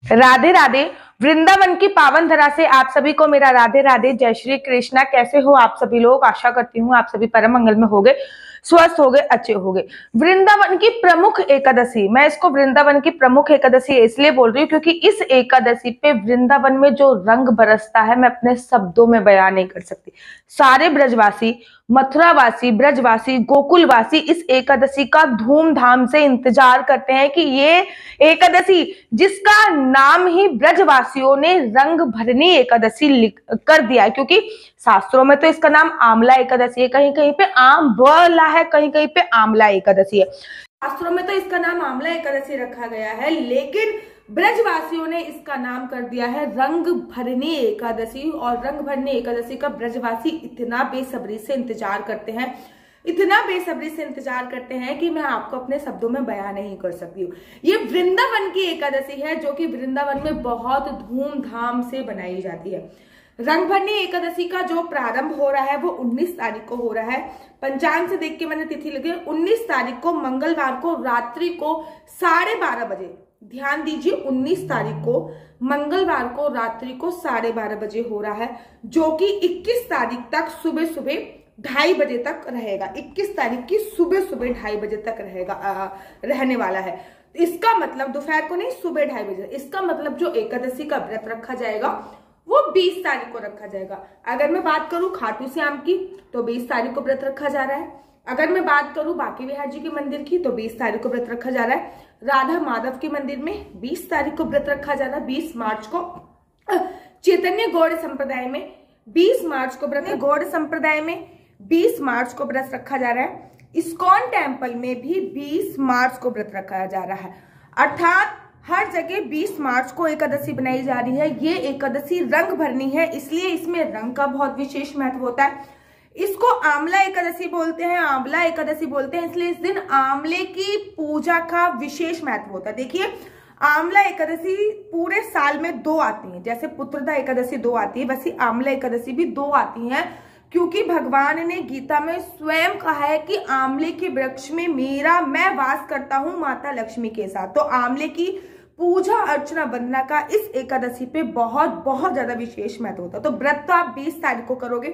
राधे राधे। वृंदावन की पावन धरा से आप सभी को मेरा राधे राधे, जय श्री कृष्णा। कैसे हो आप सभी लोग? आशा करती हूँ आप सभी परम मंगल में होगे, स्वस्थ होगे, अच्छे होगे। वृंदावन की प्रमुख एकादशी, मैं इसको वृंदावन की प्रमुख एकादशी इसलिए बोल रही हूँ क्योंकि इस एकादशी पे वृंदावन में जो रंग बरसता है मैं अपने शब्दों में बयान नहीं कर सकती। सारे ब्रजवासी, मथुरावासी, ब्रजवासी, गोकुलवासी इस एकादशी का धूमधाम से इंतजार करते हैं कि ये एकादशी, जिसका नाम ही ब्रजवासियों ने रंग भरनी एकादशी कर दिया है, क्योंकि शास्त्रों में तो इसका नाम आंवला एकादशी है, कहीं कहीं पे आंवला है, कहीं कहीं पे आंवला एकादशी है। शास्त्रों में तो इसका नाम आंवला एकादशी रखा गया है, लेकिन ब्रजवासियों ने इसका नाम कर दिया है रंग भरनी एकादशी। और रंग भरनी एकादशी का ब्रजवासी इतना बेसब्री से इंतजार करते हैं, इतना बेसब्री से इंतजार करते हैं कि मैं आपको अपने शब्दों में बयान नहीं कर सकती हूँ। ये वृंदावन की एकादशी है जो कि वृंदावन में बहुत धूमधाम से बनाई जाती है। रंगभरनी एकादशी का जो प्रारंभ हो रहा है वो 19 तारीख को हो रहा है। पंचांग से देख के मैंने तिथि लगी, 19 तारीख को मंगलवार को रात्रि को 12:30 बजे, ध्यान दीजिए 19 तारीख को मंगलवार को रात्रि को 12:30 बजे हो रहा है, जो कि 21 तारीख तक सुबह सुबह 2:30 बजे तक रहेगा। 21 तारीख की सुबह सुबह 2:30 बजे तक रहने वाला है। इसका मतलब दोपहर को नहीं, सुबह 2:30 बजे। इसका मतलब जो एकादशी का व्रत रखा जाएगा वो 20 तारीख को रखा जाएगा। अगर मैं बात करूं खाटू श्याम की तो 20 तारीख को व्रत रखा जा रहा है। अगर मैं बात करूं बांके बिहारी जी के मंदिर की तो 20 तारीख को व्रत रखा जा रहा है। राधा माधव के मंदिर में 20 तारीख को व्रत रखा जा रहा है। 20 मार्च को चैतन्य गौड़ संप्रदाय में 20 मार्च को व्रत, गौड़ संप्रदाय में 20 मार्च को व्रत रखा जा रहा है। इस्कॉन टेम्पल में भी 20 मार्च को व्रत रखा जा रहा है। अर्थात हर जगह 20 मार्च को एकादशी बनाई जा रही है। ये एकादशी रंग भरनी है, इसलिए इसमें रंग का बहुत विशेष महत्व होता है। इसको आंवला एकादशी बोलते हैं, आंवला एकादशी बोलते हैं, इसलिए इस दिन आंवले की पूजा का विशेष महत्व होता है। देखिए, आंवला एकादशी पूरे साल में 2 आती है, जैसे पुत्रदा एकादशी 2 आती है, वैसे आंवला एकादशी भी 2 आती है, क्योंकि भगवान ने गीता में स्वयं कहा है कि आंवले के वृक्ष में मैं वास करता हूं माता लक्ष्मी के साथ। तो आंवले की पूजा अर्चना वंदना का इस एकादशी पे बहुत बहुत ज्यादा विशेष महत्व होता है। तो व्रत तो आप 20 तारीख को करोगे,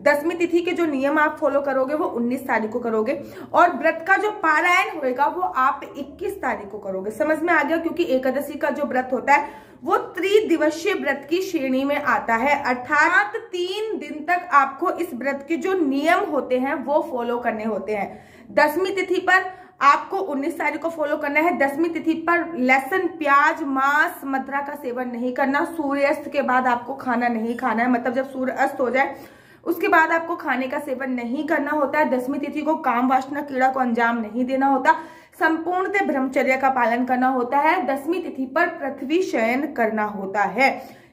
10वीं तिथि के जो नियम आप फॉलो करोगे वो 19 तारीख को करोगे, और व्रत का जो पारायण होएगा वो आप 21 तारीख को करोगे। समझ में आ गया? क्योंकि एकादशी का जो व्रत होता है वो त्रिदिवसीय व्रत की श्रेणी में आता है, अर्थात 3 दिन तक आपको इस व्रत के जो नियम होते हैं वो फॉलो करने होते हैं। 10वीं तिथि पर आपको 19 तारीख को फॉलो करना है। 10वीं तिथि पर लहसुन, प्याज, मांस, मदिरा का सेवन नहीं करना। सूर्यास्त के बाद आपको खाना नहीं खाना है, मतलब जब सूर्य अस्त हो जाए उसके बाद आपको खाने का सेवन नहीं करना होता है। 10वीं तिथि को काम वासना कीड़ा को अंजाम नहीं देना होता, संपूर्णतः ब्रह्मचर्य का पालन करना होता है। 10वीं तिथि पर पृथ्वी शयन करना होता है।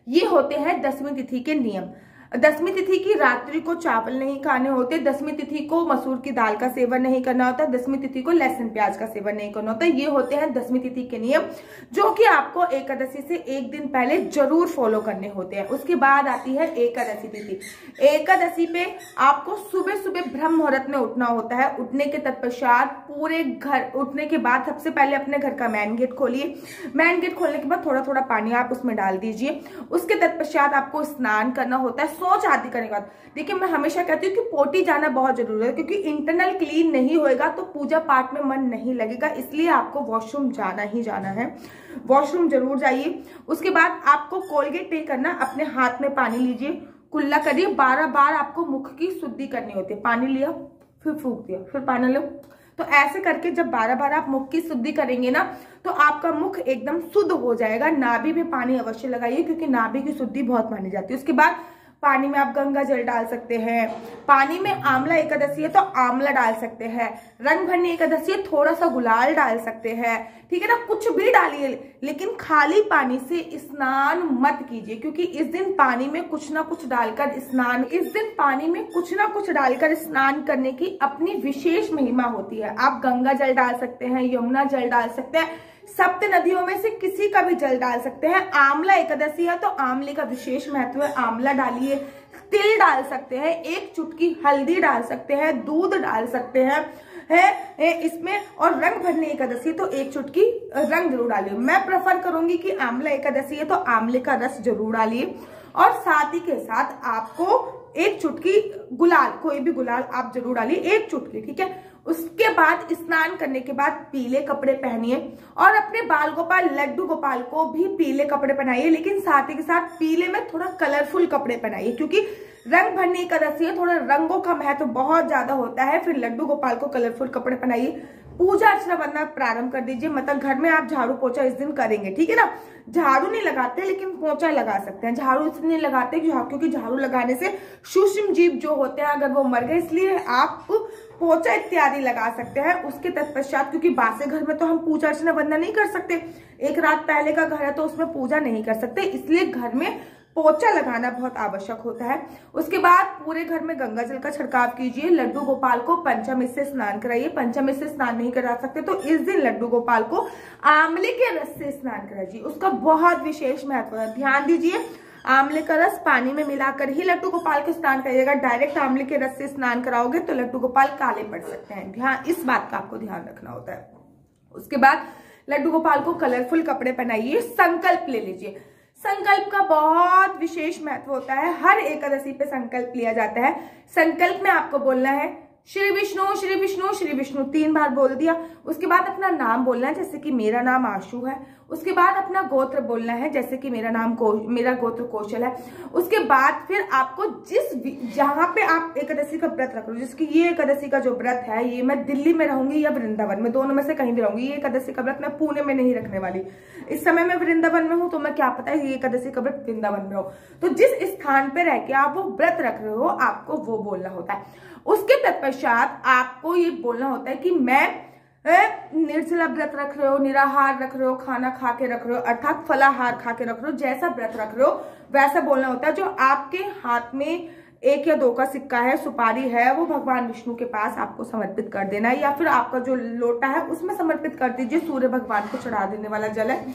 ये होते हैं 10वीं तिथि के नियम। 10वीं तिथि की रात्रि को चावल नहीं खाने होते। 10वीं तिथि को मसूर की दाल का सेवन नहीं करना होता। 10वीं तिथि को लहसुन प्याज का सेवन नहीं करना होता। ये होते हैं 10वीं तिथि के नियम, जो कि आपको एकादशी से 1 दिन पहले जरूर फॉलो करने होते हैं। उसके बाद आती है एकादशी तिथि। एकादशी पे आपको सुबह सुबह ब्रह्म मुहूर्त में उठना होता है। उठने के तत्पश्चात पूरे घर, उठने के बाद सबसे पहले अपने घर का मेन गेट खोलिए। मेन गेट खोलने के बाद थोड़ा थोड़ा पानी आप उसमें डाल दीजिए। उसके तत्पश्चात आपको स्नान करना होता है। शौच आदि करने के बाद, देखिए मैं हमेशा कहती हूँ कि पोटी जाना बहुत जरूरी है, क्योंकि इंटरनल क्लीन नहीं होएगा तो पूजा पाठ में मन नहीं लगेगा, इसलिए आपको वॉशरूम जाना ही जाना है। वॉशरूम जरूर जाइए। उसके बाद आपको कोलगेट नहीं करना, अपने हाथ में पानी लीजिए, कुल्ला करिए, 12 बार आपको मुख की शुद्धि करनी होती है। पानी लिया, फिर फूंक दिया, फिर पानी लो। तो ऐसे करके जब 12 बार आप मुख की शुद्धि करेंगे ना तो आपका मुख एकदम शुद्ध हो जाएगा। नाभि में पानी अवश्य लगाइए, क्योंकि नाभि की शुद्धि बहुत मानी जाती है। उसके बाद पानी में आप गंगा जल डाल सकते हैं। पानी में आंवला एकादशी है तो आंवला डाल सकते हैं। रंग भरनी एकादशी है, थोड़ा सा गुलाल डाल सकते हैं, ठीक है ना, कुछ भी डालिए, लेकिन खाली पानी से स्नान मत कीजिए, क्योंकि इस दिन पानी में कुछ ना कुछ डालकर स्नान करने की अपनी विशेष महिमा होती है। आप गंगा जल डाल सकते हैं, यमुना जल डाल सकते हैं, सप्त नदियों में से किसी का भी जल डाल सकते हैं। आंवला एकादशी है तो आंवले का विशेष महत्व है, आंवला डालिए। तिल डाल सकते हैं, 1 चुटकी हल्दी डाल सकते हैं, दूध डाल सकते हैं, है इसमें, और रंग भरने एकादशी तो एक चुटकी रंग जरूर डालिए। मैं प्रेफर करूंगी कि आंवला एकादशी है तो आंवले का रस जरूर डालिए, और साथ ही के साथ आपको एक चुटकी गुलाल, कोई भी गुलाल आप जरूर डालिए, एक चुटकी, ठीक है। उसके बाद स्नान करने के बाद पीले कपड़े पहनिए, और अपने बाल गोपाल लड्डू गोपाल को भी पीले कपड़े पहनाइए, लेकिन साथ ही के साथ पीले में थोड़ा कलरफुल कपड़े पहनाइए, क्योंकि रंग भरने एकादशी है, थोड़ा रंगों का महत्व बहुत ज्यादा होता है। फिर लड्डू गोपाल को कलरफुल कपड़े पहनाइए, पूजा अर्चना करना प्रारंभ कर दीजिए। मतलब घर में आप झाड़ू पोछा इस दिन करेंगे, ठीक है ना। झाड़ू नहीं लगाते लेकिन पोछा लगा सकते हैं। झाड़ू इसलिए नहीं लगाते क्योंकि झाड़ू लगाने से सूक्ष्म जीव जो होते हैं अगर वो मर गए, इसलिए आप पोछा इत्यादि लगा सकते हैं। उसके तत्पश्चात, क्योंकि बासे घर में तो हम पूजा अर्चना वंदना नहीं कर सकते, एक रात पहले का घर है तो उसमें पूजा नहीं कर सकते, इसलिए घर में पोछा लगाना बहुत आवश्यक होता है। उसके बाद पूरे घर में गंगा जल का छिड़काव कीजिए। लड्डू गोपाल को पंचामृत से स्नान कराइए। पंचामृत से स्नान नहीं करा सकते तो इस दिन लड्डू गोपाल को आंवले के रस से स्नान कराइए, उसका बहुत विशेष महत्व है। ध्यान दीजिए, आंवले का रस पानी में मिलाकर ही लड्डू गोपाल के स्नान करिएगा। डायरेक्ट आंवले के रस से स्नान कराओगे तो लड्डू गोपाल काले पड़ सकते हैं। ध्यान, इस बात का आपको ध्यान रखना होता है। उसके बाद लड्डू गोपाल को कलरफुल कपड़े पहनाइए। संकल्प ले लीजिए। संकल्प का बहुत विशेष महत्व होता है। हर एकादशी पे संकल्प लिया जाता है। संकल्प में आपको बोलना है श्री विष्णु श्री विष्णु श्री विष्णु 3 बार बोल दिया। उसके बाद अपना नाम बोलना है, जैसे कि मेरा नाम आशु है। उसके बाद अपना गोत्र बोलना है, जैसे कि मेरा गोत्र कौशल है। उसके बाद फिर आपको जहां पे आप एकादशी का व्रत रख रहे हो, जिसकी ये एकादशी का जो व्रत है, ये मैं दिल्ली में रहूंगी या वृंदावन में, दोनों में से कहीं भी रहूंगी। ये एकादशी का व्रत मैं पुणे में नहीं रखने वाली, इस समय मैं वृंदावन में हूं, तो मैं क्या पता है ये एकादशी का व्रत वृंदावन में हो। तो जिस स्थान पे रह के आप वो व्रत रख रहे हो, आपको वो बोलना होता है। उसके तत्पश्चात आपको ये बोलना होता है कि मैं निर्जला व्रत रख रहे हो, निराहार रख रहे हो, खाना खा के रख रहे हो, अर्थात फलाहार खा के रख रहे हो, जैसा व्रत रख रहे हो वैसा बोलना होता है। जो आपके हाथ में 1 या 2 का सिक्का है, सुपारी है, वो भगवान विष्णु के पास आपको समर्पित कर देना है, या फिर आपका जो लोटा है उसमें समर्पित कर दीजिए। सूर्य भगवान को चढ़ा देने वाला जल है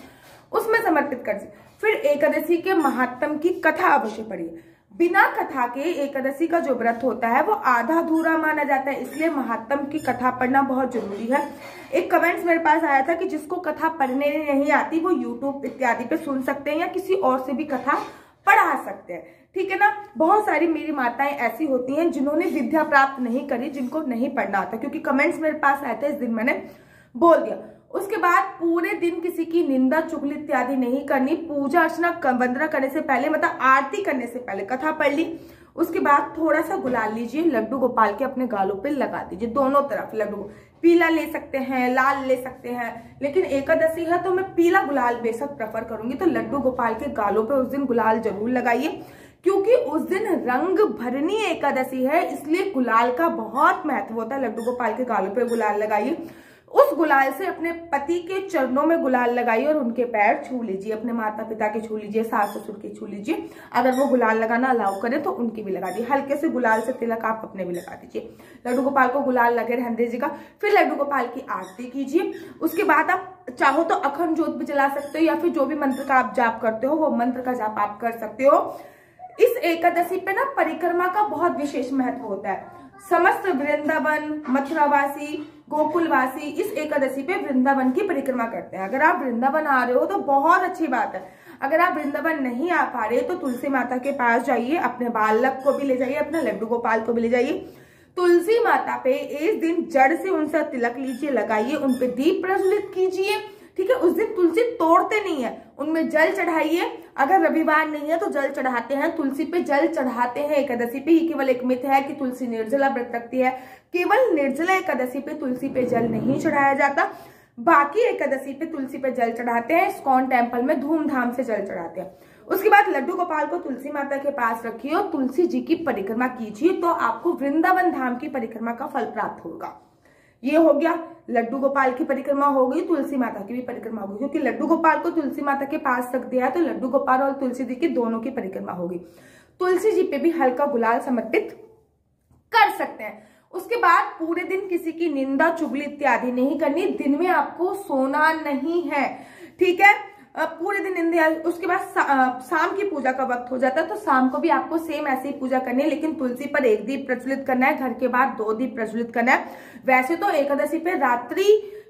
उसमें समर्पित कर दीजिए। फिर एकादशी के महात्म की कथा अवश्य पढ़िए। बिना कथा के एकादशी का जो व्रत होता है वो आधा अधूरा माना जाता है, इसलिए महात्म की कथा पढ़ना बहुत जरूरी है। एक कमेंट्स मेरे पास आया था कि जिसको कथा पढ़ने नहीं आती वो यूट्यूब इत्यादि पे सुन सकते हैं या किसी और से भी कथा पढ़ा सकते हैं, ठीक है ना। बहुत सारी मेरी माताएं ऐसी होती हैं जिन्होंने विद्या प्राप्त नहीं करी, जिनको नहीं पढ़ना आता, क्योंकि कमेंट्स मेरे पास आए थे, इस दिन मैंने बोल दिया। उसके बाद पूरे दिन किसी की निंदा चुगली इत्यादि नहीं करनी। पूजा अर्चना वंदना करने से पहले, मतलब आरती करने से पहले कथा पढ़ ली। उसके बाद थोड़ा सा गुलाल लीजिए, लड्डू गोपाल के अपने गालों पे लगा दीजिए, दोनों तरफ लड्डू। पीला ले सकते हैं, लाल ले सकते हैं, लेकिन एकादशी है तो मैं पीला गुलाल बेशक प्रेफर करूंगी। तो लड्डू गोपाल के गालों पे उस दिन गुलाल जरूर लगाइए, क्योंकि उस दिन रंग भरनी एकादशी है, इसलिए गुलाल का बहुत महत्व होता है। लड्डू गोपाल के गालों पे गुलाल लगाइए। उस गुलाल से अपने पति के चरणों में गुलाल लगाइए और उनके पैर छू लीजिए, अपने माता पिता के छू लीजिए, सास ससुर के छू लीजिए। अगर वो गुलाल लगाना अलाउ करे तो उनकी भी लगा दीजिए। हल्के से गुलाल से तिलक आप अपने भी लगा दीजिए। लड्डू गोपाल को गुलाल लगे रहने दीजिएगा। फिर लड्डू गोपाल की आरती कीजिए। उसके बाद आप चाहो तो अखंड ज्योत भी जला सकते हो, या फिर जो भी मंत्र का आप जाप करते हो वो मंत्र का जाप आप कर सकते हो। इस एकादशी पे ना परिक्रमा का बहुत विशेष महत्व होता है। समस्त वृंदावन, मथुरावासी, गोकुलवासी इस एकादशी पे वृंदावन की परिक्रमा करते हैं। अगर आप वृंदावन आ रहे हो तो बहुत अच्छी बात है। अगर आप वृंदावन नहीं आ पा रहे तो तुलसी माता के पास जाइए, अपने बालक को भी ले जाइए, अपना लड्डू गोपाल को भी ले जाइए। तुलसी माता पे इस दिन जड़ से उनसे तिलक लीजिए, लगाइए, उनपे दीप प्रज्वलित कीजिए, ठीक है। उस दिन तुलसी तोड़ते नहीं है, उनमें जल चढ़ाइए। अगर रविवार नहीं है तो जल चढ़ाते हैं, तुलसी पे जल चढ़ाते हैं एकादशी पे। ये केवल एक मिथ है कि तुलसी निर्जला व्रत रखती है। केवल निर्जला एकादशी पे तुलसी पे जल नहीं चढ़ाया जाता, बाकी एकादशी पे तुलसी पे जल चढ़ाते हैं। इस्कॉन टेम्पल में धूमधाम से जल चढ़ाते हैं। उसके बाद लड्डू गोपाल को तुलसी माता के पास रखिए और तुलसी जी की परिक्रमा कीजिए, तो आपको वृंदावन धाम की परिक्रमा का फल प्राप्त होगा। ये हो गया, लड्डू गोपाल की परिक्रमा हो गई, तुलसी माता की भी परिक्रमा हो गई। क्योंकि लड्डू गोपाल को तुलसी माता के पास रख दिया है तो लड्डू गोपाल और तुलसी जी की दोनों की परिक्रमा होगी। तुलसी जी पे भी हल्का गुलाल समर्पित कर सकते हैं। उसके बाद पूरे दिन किसी की निंदा चुगली इत्यादि नहीं करनी। दिन में आपको सोना नहीं है, ठीक है। पूरे दिन इंदिया, उसके बाद शाम की पूजा का वक्त हो जाता है, तो शाम को भी आपको सेम ऐसे ही पूजा करनी है, लेकिन तुलसी पर 1 दीप प्रज्वलित करना है, घर के बाहर 2 दीप प्रज्वलित करना है। वैसे तो एकादशी पे रात्रि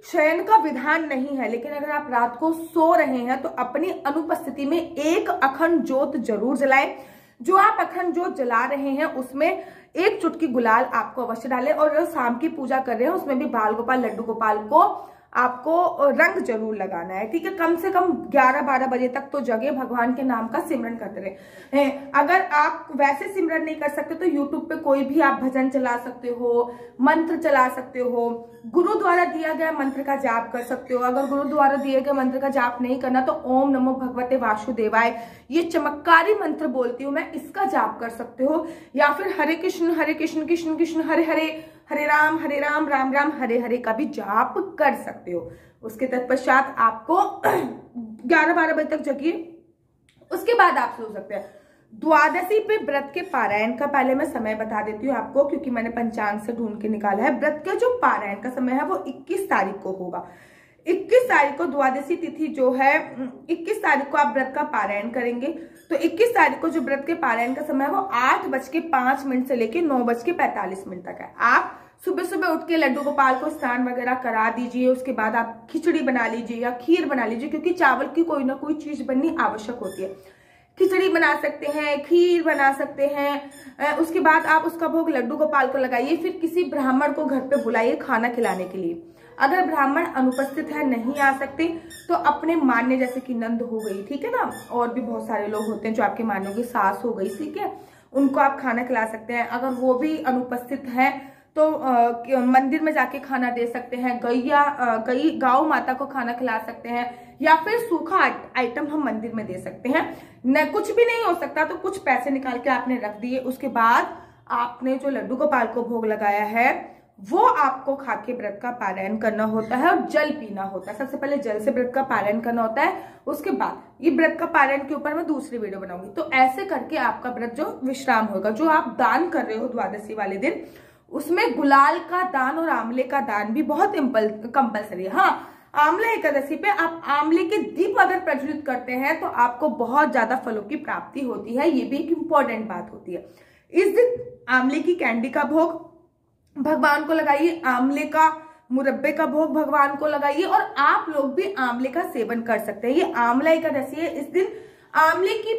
शयन का विधान नहीं है, लेकिन अगर आप रात को सो रहे हैं तो अपनी अनुपस्थिति में एक अखंड ज्योत जरूर जलाएं। जो आप अखंड ज्योत जला रहे हैं उसमें 1 चुटकी गुलाल आपको अवश्य डालें, और जो शाम की पूजा कर रहे हैं उसमें भी बाल गोपाल लड्डू गोपाल को आपको रंग जरूर लगाना है, ठीक है। कम से कम 11-12 बजे तक तो जगे भगवान के नाम का सिमरन करते रहे। अगर आप वैसे सिमरन नहीं कर सकते तो यूट्यूब पे कोई भी आप भजन चला सकते हो, मंत्र चला सकते हो, गुरु द्वारा दिया गया मंत्र का जाप कर सकते हो। अगर गुरु द्वारा दिए गए मंत्र का जाप नहीं करना तो ओम नमो भगवते वासुदेवाय, ये चमत्कारी मंत्र बोलती हूँ मैं, इसका जाप कर सकते हो। या फिर हरे कृष्ण कृष्ण कृष्ण हरे हरे, हरे राम राम राम हरे हरे का भी जाप कर सकते हो। उसके तत्पश्चात आपको 11-12 बजे तक जगिए, उसके बाद आप सो सकते हैं। द्वादशी पे व्रत के पारायण का पहले मैं समय बता देती हूँ आपको, क्योंकि मैंने पंचांग से ढूंढ के निकाला है। व्रत का जो पारायण का समय है वो 21 तारीख को होगा। 21 तारीख को द्वादशी तिथि जो है, 21 तारीख को आप व्रत का पारायण करेंगे। तो 21 तारीख को जो व्रत के पारायण का समय है वो 8:05 से लेके 9:45 तक है। आप सुबह सुबह उठ के लड्डू गोपाल को स्नान वगैरह करा दीजिए, उसके बाद आप खिचड़ी बना लीजिए या खीर बना लीजिए, क्योंकि चावल की कोई ना कोई चीज बननी आवश्यक होती है। खिचड़ी बना सकते हैं, खीर बना सकते हैं, उसके बाद आप उसका भोग लड्डू गोपाल को लगाइए। फिर किसी ब्राह्मण को घर पे बुलाइए खाना खिलाने के लिए। अगर ब्राह्मण अनुपस्थित है, नहीं आ सकते, तो अपने मान्य, जैसे कि नंद हो गई, ठीक है ना, और भी बहुत सारे लोग होते हैं जो आपके मान्यों की सास हो गई, ठीक है, उनको आप खाना खिला सकते हैं। अगर वो भी अनुपस्थित है तो मंदिर में जाके खाना दे सकते हैं, गौ माता को खाना खिला सकते हैं, या फिर सूखा आइटम हम मंदिर में दे सकते हैं। न कुछ भी नहीं हो सकता तो कुछ पैसे निकाल के आपने रख दिए। उसके बाद आपने जो लड्डू गोपाल को भोग लगाया है वो आपको खा के व्रत का पारायण करना होता है, और जल पीना होता है। सबसे पहले जल से व्रत का पारायण करना होता है, उसके बाद ये व्रत का पारायण के ऊपर मैं दूसरी वीडियो बनाऊंगी। तो ऐसे करके आपका व्रत जो विश्राम होगा। जो आप दान कर रहे हो द्वादशी वाले दिन, उसमें गुलाल का दान और आंवले का दान भी बहुत कंपलसरी है। हाँ, आंवला एकादशी पे आप आंवले के दीप अगर प्रज्वलित करते हैं तो आपको बहुत ज्यादा फलों की प्राप्ति होती है, ये भी एक इम्पोर्टेंट बात होती है। इस दिन आंवले की कैंडी का भोग भगवान को लगाइए, आंवले का मुरब्बे का भोग भगवान को लगाइए, और आप लोग भी आंवले का सेवन कर सकते हैं। ये आंवला एकादशी है, इस दिन आंवले की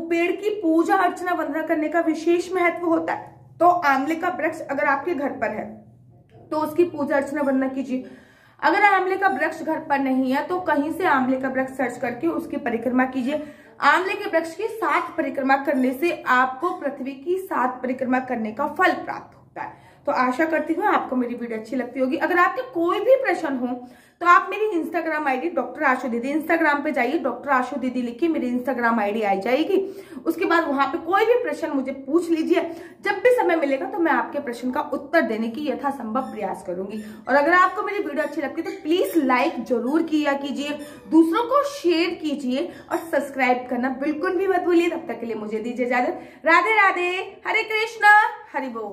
पेड़ की पूजा अर्चना वंदना करने का विशेष महत्व होता है। तो आंवले का वृक्ष अगर आपके घर पर है तो उसकी पूजा अर्चना वंदना कीजिए। अगर आंवले का वृक्ष घर पर नहीं है तो कहीं से आंवले का वृक्ष सर्च करके उसकी परिक्रमा कीजिए। आंवले के वृक्ष की 7 परिक्रमा करने से आपको पृथ्वी की 7 परिक्रमा करने का फल प्राप्त होता है। तो आशा करती हूँ आपको मेरी वीडियो अच्छी लगती होगी। अगर आपके कोई भी प्रश्न हो तो आप मेरी इंस्टाग्राम आईडी डॉक्टर आशु दीदी, इंस्टाग्राम पे जाइए, डॉक्टर आशु दीदी लिखिए, मेरी इंस्टाग्राम आईडी आ जाएगी। उसके बाद वहां पे कोई भी प्रश्न मुझे पूछ लीजिए। जब भी समय मिलेगा तो मैं आपके प्रश्न का उत्तर देने की यथासंभव प्रयास करूंगी। और अगर आपको मेरी वीडियो अच्छी लगती है तो प्लीज लाइक जरूर किया कीजिए, दूसरों को शेयर कीजिए, और सब्सक्राइब करना बिल्कुल भी मत भूलिए। तब तक के लिए मुझे दीजिए इजाजत। राधे राधे, हरे कृष्णा, हरि बोल।